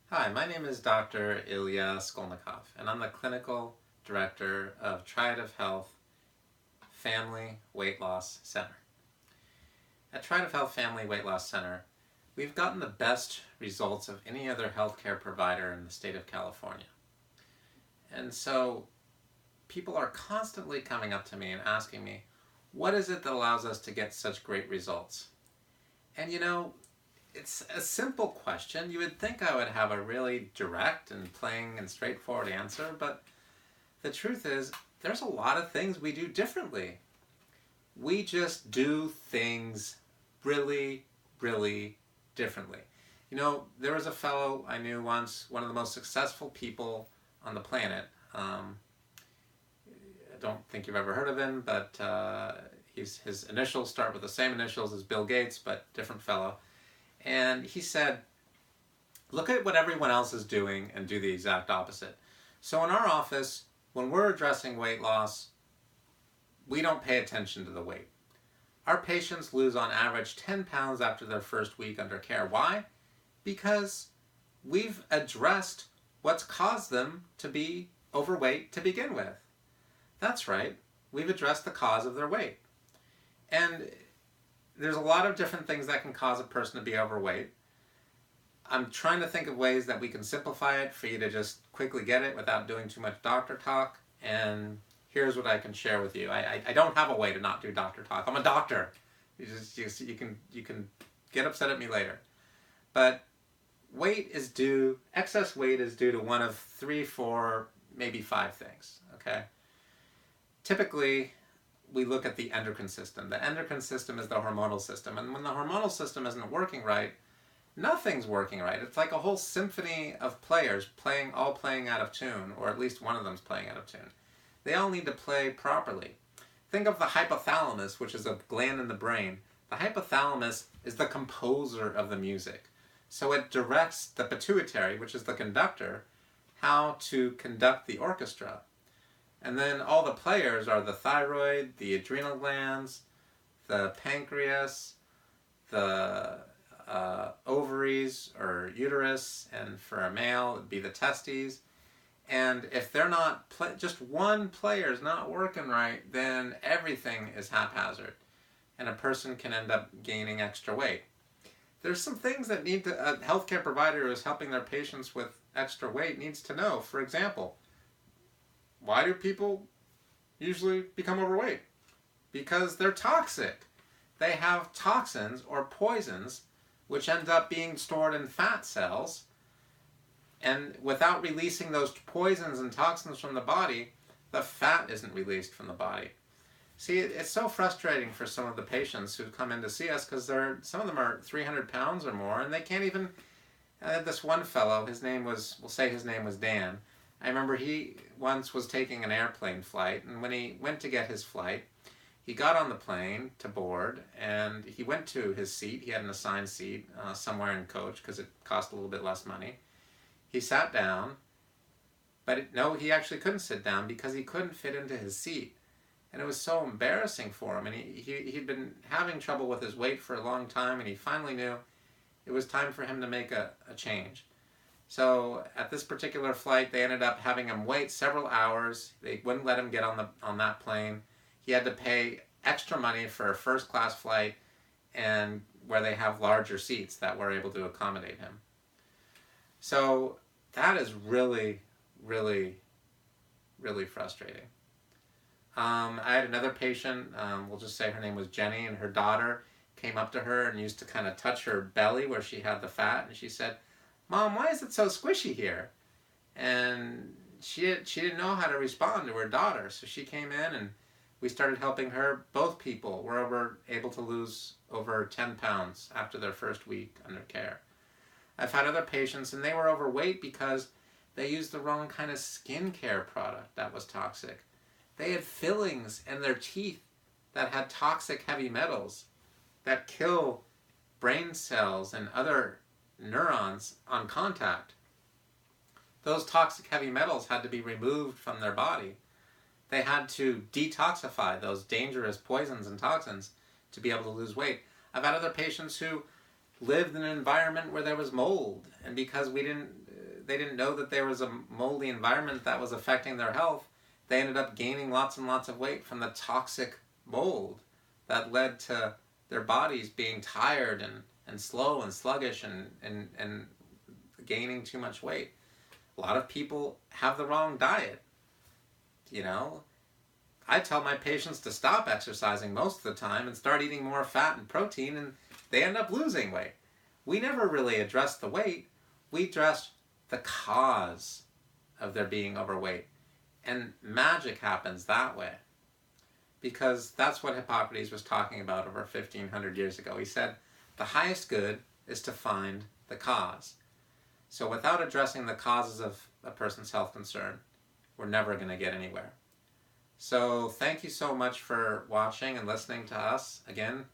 Hi, my name is Dr. Ilya Skolnikov, and I'm the Clinical Director of Triad of Health Family Weight Loss Center. At Triad of Health Family Weight Loss Center, we've gotten the best results of any other healthcare provider in the state of California. And so people are constantly coming up to me and asking me, what is it that allows us to get such great results? And it's a simple question. You would think I would have a really direct and plain and straightforward answer, but the truth is, there's a lot of things we do differently. We just do things really, really differently. There was a fellow I knew once, one of the most successful people on the planet. I don't think you've ever heard of him, but his initials start with the same initials as Bill Gates, but different fellow. And he said, look at what everyone else is doing and do the exact opposite. So in our office, when we're addressing weight loss, we don't pay attention to the weight. Our patients lose on average 10 pounds after their first week under care. Why? Because we've addressed what's caused them to be overweight to begin with. That's right, we've addressed the cause of their weight. And there's a lot of different things that can cause a person to be overweight. I'm trying to think of ways that we can simplify it for you to just quickly get it without doing too much doctor talk. And here's what I can share with you. I don't have a way to not do doctor talk. I'm a doctor. You can get upset at me later. But excess weight is due to one of 3, 4, maybe 5 things. Okay. Typically, we look at the endocrine system. The endocrine system is the hormonal system. And when the hormonal system isn't working right, nothing's working right. It's like a whole symphony of players all playing out of tune, or at least one of them's playing out of tune. They all need to play properly. Think of the hypothalamus, which is a gland in the brain. The hypothalamus is the composer of the music. So it directs the pituitary, which is the conductor, how to conduct the orchestra. And then all the players are the thyroid, the adrenal glands, the pancreas, the ovaries or uterus, and for a male it'd be the testes. And if they're not, just one player is not working right, then everything is haphazard. And a person can end up gaining extra weight. There's some things that a healthcare provider who is helping their patients with extra weight needs to know. For example, why do people usually become overweight? Because they're toxic. They have toxins or poisons which end up being stored in fat cells, and without releasing those poisons and toxins from the body, the fat isn't released from the body. See, it's so frustrating for some of the patients who come in to see us because some of them are 300 pounds or more, and they can't even. I had this one fellow, we'll say his name was Dan. I remember he once was taking an airplane flight, and when he went to get his flight, he got on the plane to board, and he went to his seat. He had an assigned seat somewhere in coach because it cost a little bit less money. He sat down, but no, he actually couldn't sit down because he couldn't fit into his seat. And it was so embarrassing for him, and he'd been having trouble with his weight for a long time, and he finally knew it was time for him to make a change. So at this particular flight, they ended up having him wait several hours. They wouldn't let him get on that plane. He had to pay extra money for a first class flight, and where they have larger seats that were able to accommodate him. So that is really, really, really frustrating. I had another patient, we'll just say her name was Jenny, and her daughter came up to her and used to kind of touch her belly where she had the fat, and she said, "Mom, why is it so squishy here?" And she didn't know how to respond to her daughter, so she came in and we started helping her. Both people were able to lose over 10 pounds after their first week under care. I've had other patients, and they were overweight because they used the wrong kind of skincare product that was toxic. They had fillings in their teeth that had toxic heavy metals that kill brain cells and other neurons on contact. Those toxic heavy metals had to be removed from their body. They had to detoxify those dangerous poisons and toxins to be able to lose weight. I've had other patients who lived in an environment where there was mold, and because we didn't they didn't know that there was a moldy environment that was affecting their health. They ended up gaining lots and lots of weight from the toxic mold that led to their bodies being tired and slow and sluggish and gaining too much weight. A lot of people have the wrong diet. You know, I tell my patients to stop exercising most of the time and start eating more fat and protein, and they end up losing weight. We never really addressed the weight. We addressed the cause of their being overweight. And magic happens that way. Because that's what Hippocrates was talking about over 1,500 years ago. He said, the highest good is to find the cause. So without addressing the causes of a person's health concern, we're never going to get anywhere. So thank you so much for watching and listening to us. Again,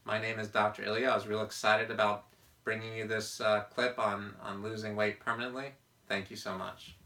my name is Dr. Ilya. I was real excited about bringing you this clip on losing weight permanently. Thank you so much.